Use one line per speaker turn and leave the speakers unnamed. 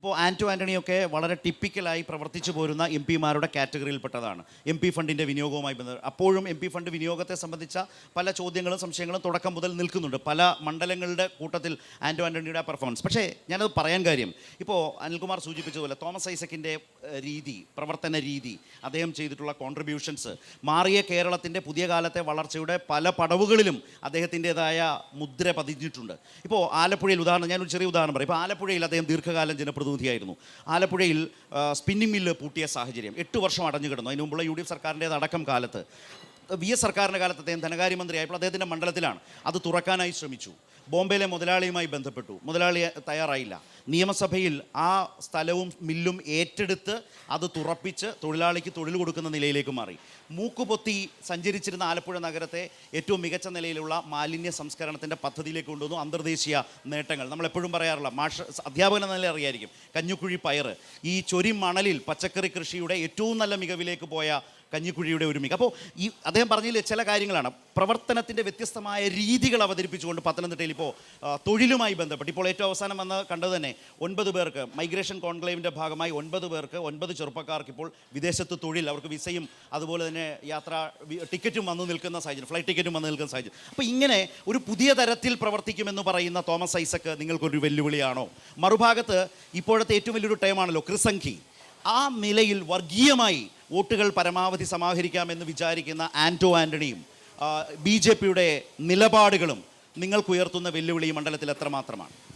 ഇപ്പോൾ ആൻറ്റോ ആൻ്റണിയൊക്കെ വളരെ ടിപ്പിക്കലായി പ്രവർത്തിച്ചു പോരുന്ന എം പിമാരുടെ കാറ്റഗറിയിൽപ്പെട്ടതാണ്. എം പി ഫണ്ടിൻ്റെ വിനിയോഗവുമായി ബന്ധപ്പെട്ട് അപ്പോഴും എം പി ഫണ്ട് വിനിയോഗത്തെ സംബന്ധിച്ച പല ചോദ്യങ്ങളും സംശയങ്ങളും തുടക്കം മുതൽ നിൽക്കുന്നുണ്ട്. പല മണ്ഡലങ്ങളുടെ കൂട്ടത്തിൽ ആൻറ്റോ ആൻ്റണിയുടെ പെർഫോമൻസ്. പക്ഷേ ഞാനത് പറയാൻ കാര്യം, ഇപ്പോൾ അനിൽകുമാർ സൂചിപ്പിച്ചതുപോലെ തോമസ് ഐസക്കിൻ്റെ രീതി, പ്രവർത്തന രീതി, അദ്ദേഹം ചെയ്തിട്ടുള്ള കോൺട്രിബ്യൂഷൻസ് മാറിയ കേരളത്തിൻ്റെ പുതിയ കാലത്തെ വളർച്ചയുടെ പല പടവുകളിലും അദ്ദേഹത്തിൻ്റെതായ മുദ്ര പതിഞ്ഞിട്ടുണ്ട്. ഇപ്പോൾ ആലപ്പുഴയിൽ ഞാനൊരു ചെറിയ ഉദാഹരണം പറയും. ഇപ്പോൾ ആലപ്പുഴയിൽ അദ്ദേഹം ദീർഘകാലം ജനപ്രതിനിധിയായിരുന്നു. ആലപ്പുഴയിൽ സ്പിന്നിംഗ് മില്ല് പൂട്ടിയ സാഹചര്യം 8 വർഷം അടഞ്ഞു കിടന്നു. അതിന് മുമ്പുള്ള UDF സർക്കാരിൻ്റെ അടക്കം കാലത്ത്, VS സർക്കാരിൻ്റെ കാലത്ത് അദ്ദേഹം ധനകാര്യമന്ത്രിയായപ്പോൾ അദ്ദേഹത്തിൻ്റെ മണ്ഡലത്തിലാണ്. അത് തുറക്കാനായി ശ്രമിച്ചു. ബോംബെയിലെ മുതലാളിയുമായി ബന്ധപ്പെട്ടു. മുതലാളി തയ്യാറായില്ല. നിയമസഭയിൽ ആ സ്ഥലവും മില്ലും ഏറ്റെടുത്ത് അത് തുറപ്പിച്ച് തൊഴിലാളിക്ക് തൊഴിൽ കൊടുക്കുന്ന നിലയിലേക്ക് മാറി. മൂക്കുപൊത്തി സഞ്ചരിച്ചിരുന്ന ആലപ്പുഴ നഗരത്തെ ഏറ്റവും മികച്ച നിലയിലുള്ള മാലിന്യ സംസ്കരണത്തിൻ്റെ പദ്ധതിയിലേക്ക് കൊണ്ടുവന്നു. അന്തർദേശീയ നേട്ടങ്ങൾ നമ്മളെപ്പോഴും പറയാറുള്ള അധ്യാപകൻ എന്ന നിലയിൽ അറിയായിരിക്കും. കഞ്ഞിക്കുഴി പയർ, ഈ ചൊരി മണലിൽ പച്ചക്കറി കൃഷിയുടെ ഏറ്റവും നല്ല മികവിലേക്ക് പോയ കഞ്ഞിക്കുഴിയുടെ ഒരു മിക. അപ്പോൾ അദ്ദേഹം പറഞ്ഞതിൽ ചില കാര്യങ്ങളാണ് പ്രവർത്തനത്തിൻ്റെ വ്യത്യസ്തമായ രീതികൾ അവതരിപ്പിച്ചുകൊണ്ട് പത്തനംതിട്ടയിൽ ഇപ്പോൾ തൊഴിലുമായി ബന്ധപ്പെട്ട് ഇപ്പോൾ ഏറ്റവും അവസാനം വന്ന് കണ്ടത് തന്നെ 9 പേർക്ക് മൈഗ്രേഷൻ കോൺക്ലേവിൻ്റെ ഭാഗമായി 9 പേർക്ക് 9 ചെറുപ്പക്കാർക്ക് ഇപ്പോൾ വിദേശത്ത് തൊഴിൽ, അവർക്ക് വിസയും അതുപോലെ തന്നെ യാത്രാ ടിക്കറ്റും വന്നു നിൽക്കുന്ന സാഹചര്യം, ഫ്ലൈറ്റ് ടിക്കറ്റും വന്നു നിൽക്കുന്ന സാഹചര്യം. അപ്പോൾ ഇങ്ങനെ ഒരു പുതിയ തരത്തിൽ പ്രവർത്തിക്കുമെന്ന് പറയുന്ന തോമസ് ഐസക്ക് നിങ്ങൾക്കൊരു വെല്ലുവിളിയാണോ? മറുഭാഗത്ത് ഇപ്പോഴത്തെ ഏറ്റവും വലിയൊരു ടൈമാണല്ലോ ക്രിസംഖി. ആ നിലയിൽ വർഗീയമായി വോട്ടുകൾ പരമാവധി സമാഹരിക്കാമെന്ന് വിചാരിക്കുന്ന ആൻറ്റോ ആൻ്റണിയും BJPയുടെ നിലപാടുകളും നിങ്ങൾക്കുയർത്തുന്ന വെല്ലുവിളി മണ്ഡലത്തിൽ എത്രമാത്രമാണ്?